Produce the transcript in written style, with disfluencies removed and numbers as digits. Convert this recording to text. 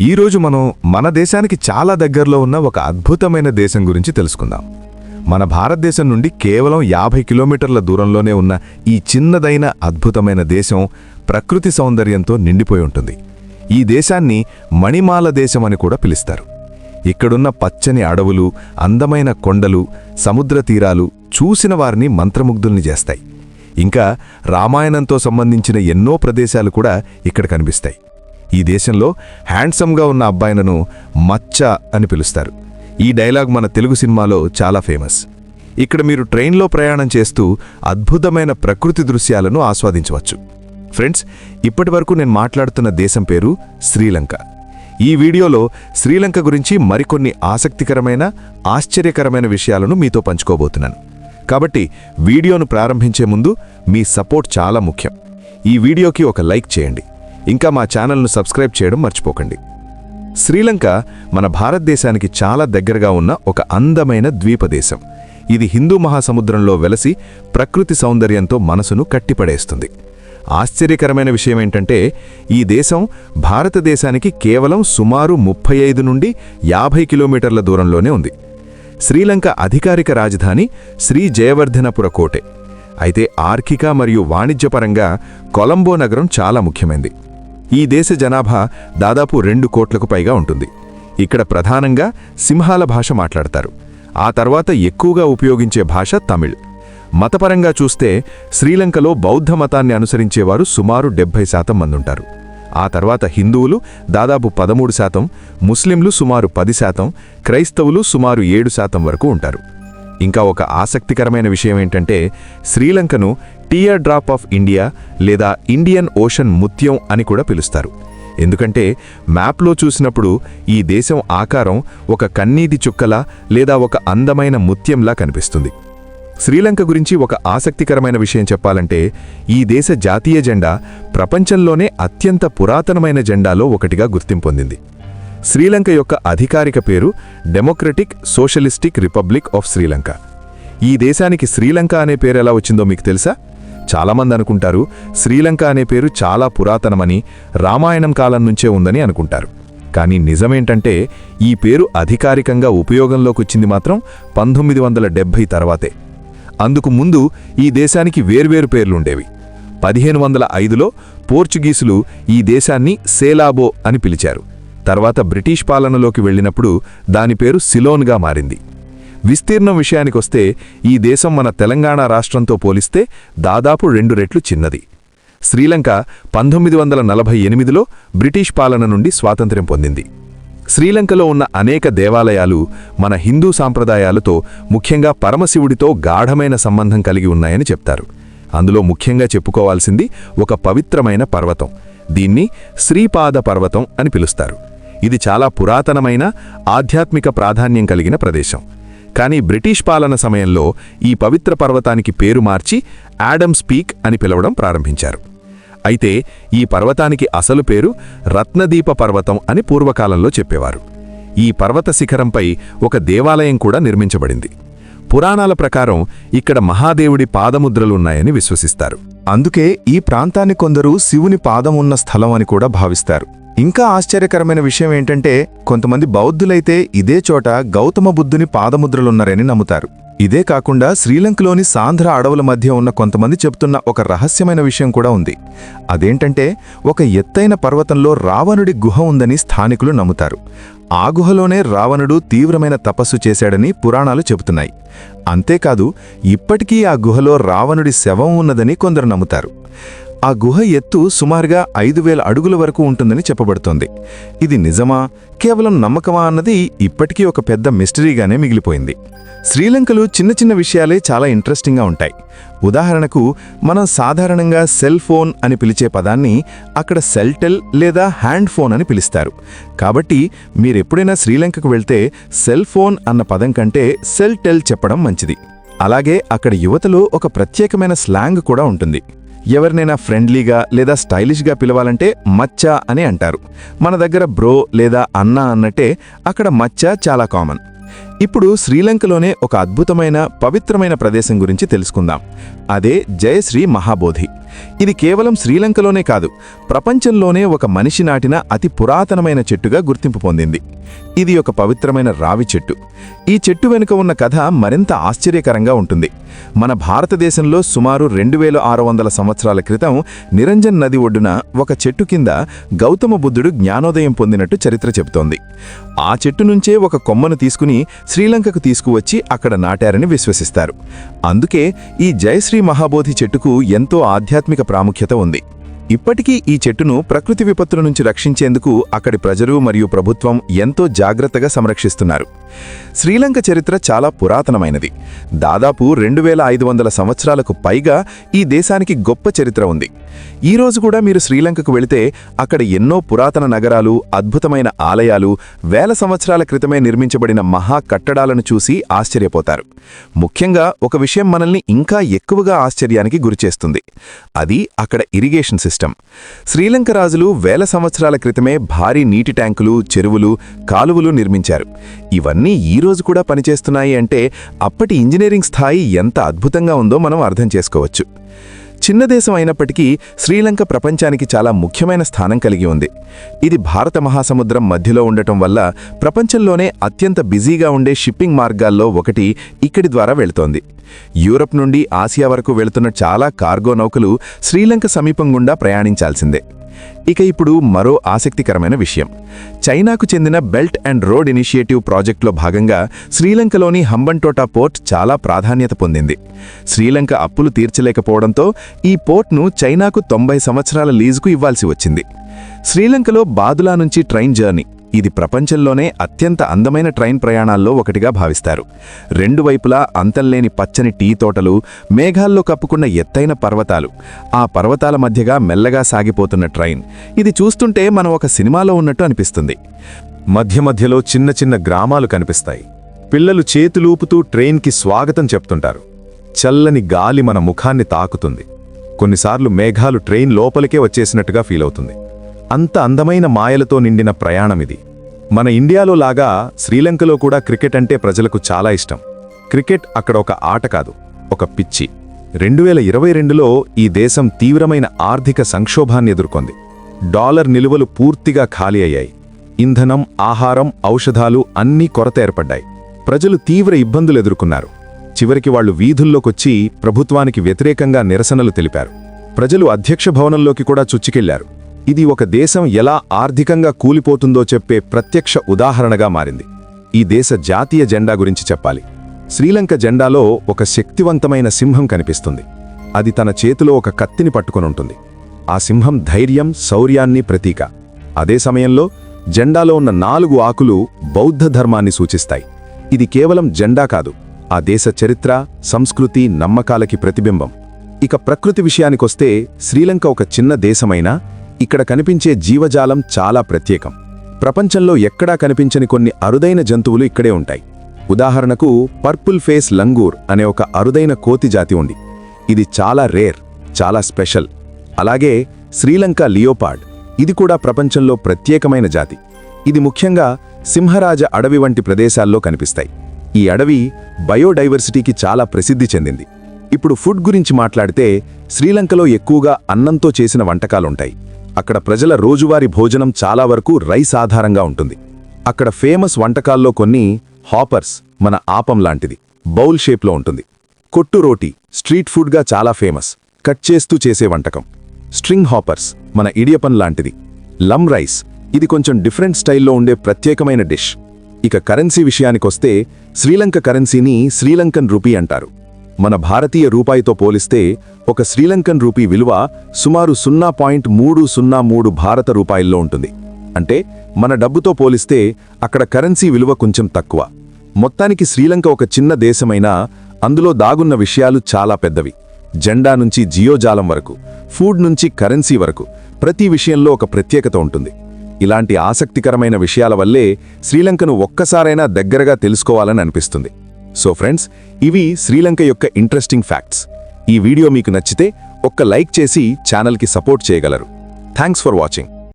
ఈరోజు మనం మన దేశానికి చాలా దగ్గరలో ఉన్న ఒక అద్భుతమైన దేశం గురించి తెలుసుకుందాం. మన భారతదేశం నుండి కేవలం 50 కిలోమీటర్ల దూరంలోనే ఉన్న ఈ చిన్నదైన అద్భుతమైన దేశం ప్రకృతి సౌందర్యంతో నిండిపోయి ఉంటుంది. ఈ దేశాన్ని మణిమాల దేశం అని కూడా పిలుస్తారు. ఇక్కడున్న పచ్చని అడవులు, అందమైన కొండలు, సముద్ర తీరాలు చూసిన వారిని మంత్రముగ్ధుల్ని చేస్తాయి. ఇంకా రామాయణంతో సంబంధించిన ఎన్నో ప్రదేశాలు కూడా ఇక్కడ కనిపిస్తాయి. ఈ దేశంలో హ్యాండ్సమ్గా ఉన్న అబ్బాయిలను మచ్చ అని పిలుస్తారు. ఈ డైలాగ్ మన తెలుగు సినిమాలో చాలా ఫేమస్. ఇక్కడ మీరు ట్రైన్లో ప్రయాణం చేస్తూ అద్భుతమైన ప్రకృతి దృశ్యాలను ఆస్వాదించవచ్చు. ఫ్రెండ్స్, ఇప్పటివరకు నేను మాట్లాడుతున్న దేశం పేరు శ్రీలంక. ఈ వీడియోలో శ్రీలంక గురించి మరికొన్ని ఆసక్తికరమైన, ఆశ్చర్యకరమైన విషయాలను మీతో పంచుకోబోతున్నాను. కాబట్టి వీడియోను ప్రారంభించే ముందు మీ సపోర్ట్ చాలా ముఖ్యం. ఈ వీడియోకి ఒక లైక్ చేయండి. ఇంకా మా ఛానల్ను సబ్స్క్రైబ్ చేయడం మర్చిపోకండి. శ్రీలంక మన భారతదేశానికి చాలా దగ్గరగా ఉన్న ఒక అందమైన ద్వీపదేశం. ఇది హిందూ మహాసముద్రంలో వెలసి ప్రకృతి సౌందర్యంతో మనసును కట్టిపడేస్తుంది. ఆశ్చర్యకరమైన విషయమేంటంటే ఈ దేశం భారతదేశానికి కేవలం సుమారు 35 నుండి 50 కిలోమీటర్ల దూరంలోనే ఉంది. శ్రీలంక అధికారిక రాజధాని శ్రీ జయవర్ధనపుర కోటె. అయితే ఆర్థిక మరియు వాణిజ్యపరంగా కొలంబో నగరం చాలా ముఖ్యమైనది. ఈ దేశ జనాభా దాదాపు 2 కోట్లకు పైగా ఉంటుంది. ఇక్కడ ప్రధానంగా సింహాల భాష మాట్లాడతారు. ఆ తర్వాత ఎక్కువగా ఉపయోగించే భాష తమిళ్. మతపరంగా చూస్తే శ్రీలంకలో బౌద్ధ మతాన్ని అనుసరించేవారు సుమారు 70% మందుంటారు. ఆ తర్వాత హిందువులు దాదాపు 13%, ముస్లింలు సుమారు 10%, క్రైస్తవులు సుమారు 7% వరకు ఉంటారు. ఇంకా ఒక ఆసక్తికరమైన విషయమేంటంటే శ్రీలంకను టియర్ డ్రాప్ ఆఫ్ ఇండియా లేదా ఇండియన్ ఓషన్ ముత్యం అని కూడా పిలుస్తారు. ఎందుకంటే మ్యాప్లో చూసినప్పుడు ఈ దేశం ఆకారం ఒక కన్నీటి చుక్కలా లేదా ఒక అందమైన ముత్యంలా కనిపిస్తుంది. శ్రీలంక గురించి ఒక ఆసక్తికరమైన విషయం చెప్పాలంటే ఈ దేశ జాతీయ జెండా ప్రపంచంలోనే అత్యంత పురాతనమైన జెండాలో ఒకటిగా గుర్తింపొందింది. శ్రీలంక యొక్క అధికారిక పేరు democratic socialistic republic of Sri Lanka. ఈ దేశానికి శ్రీలంక అనే పేరు ఎలా వచ్చిందో మీకు తెలుసా? చాలామంది అనుకుంటారు శ్రీలంక అనే పేరు చాలా పురాతనమని, రామాయణం కాలం నుంచే ఉందని అనుకుంటారు. కానీ నిజమేంటంటే ఈ పేరు అధికారికంగా ఉపయోగంలోకి వచ్చింది మాత్రం 1970 తర్వాతే. అందుకు ముందు ఈ దేశానికి వేర్వేరు పేర్లుండేవి. 1505లో పోర్చుగీసులు ఈ దేశాన్ని సేలాబో అని పిలిచారు. తర్వాత బ్రిటిష్ పాలనలోకి వెళ్ళినప్పుడు దాని పేరు సిలోన్గా మారింది. విస్తీర్ణం విషయానికొస్తే ఈ దేశం మన తెలంగాణ రాష్ట్రంతో పోలిస్తే దాదాపు 2 రెట్లు చిన్నది. శ్రీలంక 1948లో బ్రిటిష్ పాలన నుండి స్వాతంత్ర్యం పొందింది. శ్రీలంకలో ఉన్న అనేక దేవాలయాలు మన హిందూ సాంప్రదాయాలతో, ముఖ్యంగా పరమశివుడితో గాఢమైన సంబంధం కలిగి ఉన్నాయని చెప్తారు. అందులో ముఖ్యంగా చెప్పుకోవాల్సింది ఒక పవిత్రమైన పర్వతం. దీన్ని శ్రీపాద పర్వతం అని పిలుస్తారు. ఇది చాలా పురాతనమైన, ఆధ్యాత్మిక ప్రాధాన్యం కలిగిన ప్రదేశం. కానీ బ్రిటిష్ పాలన సమయంలో ఈ పవిత్ర పర్వతానికి పేరు మార్చి యాడమ్స్ పీక్ అని పిలవడం ప్రారంభించారు. అయితే ఈ పర్వతానికి అసలు పేరు రత్నదీప పర్వతం అని పూర్వకాలంలో చెప్పేవారు. ఈ పర్వత శిఖరంపై ఒక దేవాలయం కూడా నిర్మించబడింది. పురాణాల ప్రకారం ఇక్కడ మహాదేవుడి పాదముద్రలున్నాయని విశ్వసిస్తారు. అందుకే ఈ ప్రాంతాన్ని కొందరు శివుని పాదం ఉన్న స్థలం అని కూడా భావిస్తారు. ఇంకా ఆశ్చర్యకరమైన విషయం ఏంటంటే కొంతమంది బౌద్ధులైతే ఇదే చోట గౌతమ బుద్ధుని పాదముద్రలున్నారని నమ్ముతారు. ఇదే కాకుండా శ్రీలంకలోని సాంధ్ర అడవుల మధ్య ఉన్న కొంతమంది చెప్తున్న ఒక రహస్యమైన విషయం కూడా ఉంది. అదేంటంటే ఒక ఎత్తైన పర్వతంలో రావణుడి గుహ ఉందని స్థానికులు నమ్ముతారు. ఆ గుహలోనే రావణుడు తీవ్రమైన తపస్సు చేశాడని పురాణాలు చెబుతున్నాయి. అంతేకాదు ఇప్పటికీ ఆ గుహలో రావణుడి శవం ఉన్నదని కొందరు నమ్ముతారు. ఆ గుహ ఎత్తు సుమారుగా 5000 అడుగుల వరకు ఉంటుందని చెప్పబడుతోంది. ఇది నిజమా, కేవలం నమ్మకమా అన్నది ఇప్పటికీ ఒక పెద్ద మిస్టరీగానే మిగిలిపోయింది. శ్రీలంకలో చిన్న చిన్న విషయాలే చాలా ఇంట్రెస్టింగ్గా ఉంటాయి. ఉదాహరణకు మనం సాధారణంగా సెల్ ఫోన్ అని పిలిచే పదాన్ని అక్కడ సెల్టెల్ లేదా హ్యాండ్ ఫోన్ అని పిలుస్తారు. కాబట్టి మీరెప్పుడైనా శ్రీలంకకు వెళ్తే సెల్ ఫోన్ అన్న పదం కంటే సెల్టెల్ చెప్పడం మంచిది. అలాగే అక్కడ యువతలో ఒక ప్రత్యేకమైన స్లాంగ్ కూడా ఉంటుంది. ఎవరినైనా ఫ్రెండ్లీగా లేదా స్టైలిష్గా పిలవాలంటే మచ్చా అని అంటారు. మన దగ్గర బ్రో లేదా అన్నా అన్నట్టే అక్కడ మచ్చా చాలా కామన్. ఇప్పుడు శ్రీలంకలోనే ఒక అద్భుతమైన, పవిత్రమైన ప్రదేశం గురించి తెలుసుకుందాం. అదే జయశ్రీ మహాబోధి. ఇది కేవలం శ్రీలంకలోనే కాదు, ప్రపంచంలోనే ఒక మనిషి నాటిన అతి పురాతనమైన చెట్టుగా గుర్తింపు పొందింది. ఇది ఒక పవిత్రమైన రావి చెట్టు. ఈ చెట్టు వెనుక ఉన్న కథ మరింత ఆశ్చర్యకరంగా ఉంటుంది. మన భారతదేశంలో సుమారు 2600 సంవత్సరాల క్రితం నిరంజన్ నది ఒడ్డున ఒక చెట్టు కింద గౌతమ బుద్ధుడు జ్ఞానోదయం పొందినట్టు చరిత్ర చెబుతోంది. ఆ చెట్టు నుంచే ఒక కొమ్మను తీసుకుని శ్రీలంకకు తీసుకువచ్చి అక్కడ నాటారని విశ్వసిస్తారు. అందుకే ఈ జయశ్రీ మహాబోధి చెట్టుకు ఎంతో ఆధ్యాత్మిక ప్రాముఖ్యత ఉంది. ఇప్పటికీ ఈ చెట్టును ప్రకృతి విపత్తుల నుంచి రక్షించేందుకు అక్కడి ప్రజలు మరియు ప్రభుత్వం ఎంతో జాగ్రత్తగా సంరక్షిస్తున్నారు. శ్రీలంక చరిత్ర చాలా పురాతనమైనది. దాదాపు 2500 సంవత్సరాలకు పైగా ఈ దేశానికి గొప్ప చరిత్ర ఉంది. ఈ రోజు కూడా మీరు శ్రీలంకకు వెళితే అక్కడ ఎన్నో పురాతన నగరాలు, అద్భుతమైన ఆలయాలు, వేల సంవత్సరాల క్రితమే నిర్మించబడిన మహా కట్టడాలను చూసి ఆశ్చర్యపోతారు. ముఖ్యంగా ఒక విషయం మనల్ని ఇంకా ఎక్కువగా ఆశ్చర్యానికి గురిచేస్తుంది. అది అక్కడ ఇరిగేషన్ సిస్టమ్. శ్రీలంక రాజులు వేల సంవత్సరాల క్రితమే భారీ నీటి ట్యాంకులు, చెరువులు, కాలువలు నిర్మించారు. ఇవన్నీ ఈ రోజు కూడా పనిచేస్తున్నాయి అంటే అప్పటి ఇంజనీరింగ్ స్థాయి ఎంత అద్భుతంగా ఉందో మనం అర్థం చేసుకోవచ్చు. చిన్న దేశం అయినప్పటికీ శ్రీలంక ప్రపంచానికి చాలా ముఖ్యమైన స్థానం కలిగి ఉంది. ఇది భారత మహాసముద్రం మధ్యలో ఉండటం వల్ల ప్రపంచంలోనే అత్యంత బిజీగా ఉండే షిప్పింగ్ మార్గాల్లో ఒకటి ఇక్కడి ద్వారా వెళుతోంది. యూరప్ నుండి ఆసియా వరకు వెళుతున్న చాలా కార్గో నౌకలు శ్రీలంక సమీపం గుండా ప్రయాణించాల్సిందే. ఇక ఇప్పుడు మరో ఆసక్తికరమైన విషయం. చైనాకు చెందిన బెల్ట్ అండ్ రోడ్ ఇనిషియేటివ్ ప్రాజెక్టులో భాగంగా శ్రీలంకలోని హంబన్టోటా పోర్ట్ చాలా ప్రాధాన్యత పొందింది. శ్రీలంక అప్పులు తీర్చలేకపోవడంతో ఈ పోర్ట్ను చైనాకు 90 సంవత్సరాల లీజుకు ఇవ్వాల్సి వచ్చింది. శ్రీలంకలో బాదులా నుంచి ట్రైన్ జర్నీ. ఇది ప్రపంచంలోనే అత్యంత అందమైన ట్రైన్ ప్రయాణాల్లో ఒకటిగా భావిస్తారు. రెండు వైపులా అంతంలేని పచ్చని టీ తోటలు, మేఘాల్లో కప్పుకున్న ఎత్తైన పర్వతాలు, ఆ పర్వతాల మధ్యగా మెల్లగా సాగిపోతున్న ట్రైన్. ఇది చూస్తుంటే మనం ఒక సినిమాలో ఉన్నట్టు అనిపిస్తుంది. మధ్య మధ్యలో చిన్న చిన్న గ్రామాలు కనిపిస్తాయి. పిల్లలు చేతులూపుతూ ట్రైన్కి స్వాగతం చెప్తుంటారు. చల్లని గాలి మన ముఖాన్ని తాకుతుంది. కొన్నిసార్లు మేఘాలు ట్రైన్ లోపలికే వచ్చేసినట్టుగా ఫీలవుతుంది. అంత అందమైన మాయలతో నిండిన ప్రయాణమిది. మన ఇండియాలో లాగా శ్రీలంకలో కూడా క్రికెట్ అంటే ప్రజలకు చాలా ఇష్టం. క్రికెట్ అక్కడ ఒక ఆట కాదు, ఒక పిచ్చి. 2022లో ఈ దేశం తీవ్రమైన ఆర్థిక సంక్షోభాన్ని ఎదుర్కొంది. డాలర్ నిలువలు పూర్తిగా ఖాళీ అయ్యాయి. ఇంధనం, ఆహారం, ఔషధాలు అన్నీ కొరత ఏర్పడ్డాయి. ప్రజలు తీవ్ర ఇబ్బందులు ఎదుర్కొన్నారు. చివరికి వాళ్లు వీధుల్లోకొచ్చి ప్రభుత్వానికి వ్యతిరేకంగా నిరసనలు తెలిపారు. ప్రజలు అధ్యక్ష భవనంలోకి కూడా చుచ్చికెళ్లారు. ఇది ఒక దేశం ఎలా ఆర్థికంగా కూలిపోతుందో చెప్పే ప్రత్యక్ష ఉదాహరణగా మారింది. ఈ దేశ జాతీయ జెండా గురించి చెప్పాలి. శ్రీలంక జెండాలో ఒక శక్తివంతమైన సింహం కనిపిస్తుంది. అది తన చేతిలో ఒక కత్తిని పట్టుకొనుంటుంది. ఆ సింహం ధైర్యం, శౌర్యాన్ని ప్రతీక. అదే సమయంలో జెండాలో ఉన్న 4 ఆకులు బౌద్ధ ధర్మాన్ని సూచిస్తాయి. ఇది కేవలం జెండా కాదు, ఆ దేశ చరిత్ర, సంస్కృతి, నమ్మకాలకి ప్రతిబింబం. ఇక ప్రకృతి విషయానికొస్తే శ్రీలంక ఒక చిన్న దేశమైనా ఇక్కడ కనిపించే జీవజాలం చాలా ప్రత్యేకం. ప్రపంచంలో ఎక్కడా కనిపించని కొన్ని అరుదైన జంతువులు ఇక్కడే ఉంటాయి. ఉదాహరణకు పర్పుల్ ఫేస్ లంగూర్ అనే ఒక అరుదైన కోతి జాతి ఉంది. ఇది చాలా రేర్, చాలా స్పెషల్. అలాగే శ్రీలంక లియోపార్డ్, ఇది కూడా ప్రపంచంలో ప్రత్యేకమైన జాతి. ఇది ముఖ్యంగా సింహరాజ అడవి వంటి ప్రదేశాల్లో కనిపిస్తాయి. ఈ అడవి బయోడైవర్సిటీకి చాలా ప్రసిద్ధి చెందింది. ఇప్పుడు ఫుడ్ గురించి మాట్లాడితే శ్రీలంకలో ఎక్కువగా అన్నంతో చేసిన వంటకాలుంటాయి. అక్కడ ప్రజల రోజువారీ భోజనం చాలా వరకు రైస్ ఆధారంగా ఉంటుంది. అక్కడ ఫేమస్ వంటకాల్లో కొన్ని హాపర్స్, మన ఆపం లాంటిది, బౌల్ షేప్లో ఉంటుంది. కొట్టు రోటీ స్ట్రీట్ ఫుడ్గా చాలా ఫేమస్, కట్ చేస్తూ చేసే వంటకం. స్ట్రింగ్ హాపర్స్ మన ఇడియపం లాంటిది. లమ్ రైస్, ఇది కొంచెం డిఫరెంట్ స్టైల్లో ఉండే ప్రత్యేకమైన డిష్. ఇక కరెన్సీ విషయానికొస్తే శ్రీలంక కరెన్సీని శ్రీలంకన్ రూపీ అంటారు. మన భారతీయ రూపాయితో పోలిస్తే ఒక శ్రీలంకన్ రూపీ విలువ సుమారు 0.303 భారత రూపాయల్లో ఉంటుంది. అంటే మన డబ్బుతో పోలిస్తే అక్కడ కరెన్సీ విలువ కొంచెం తక్కువ. మొత్తానికి శ్రీలంక ఒక చిన్న దేశమైనా అందులో దాగున్న విషయాలు చాలా పెద్దవి. జెండా నుంచి జియోజాలం వరకు, ఫుడ్ నుంచి కరెన్సీ వరకు ప్రతి విషయంలో ఒక ప్రత్యేకత ఉంటుంది. ఇలాంటి ఆసక్తికరమైన విషయాల వల్లే శ్రీలంకను ఒక్కసారైనా దగ్గరగా తెలుసుకోవాలని అనిపిస్తుంది. సో ఫ్రెండ్స్, ఇవి శ్రీలంక యొక్క ఇంట్రెస్టింగ్ ఫ్యాక్ట్స్. ఈ వీడియో మీకు నచ్చితే ఒక్క లైక్ చేసి ఛానల్కి సపోర్ట్ చేయగలరు. Thanks for watching.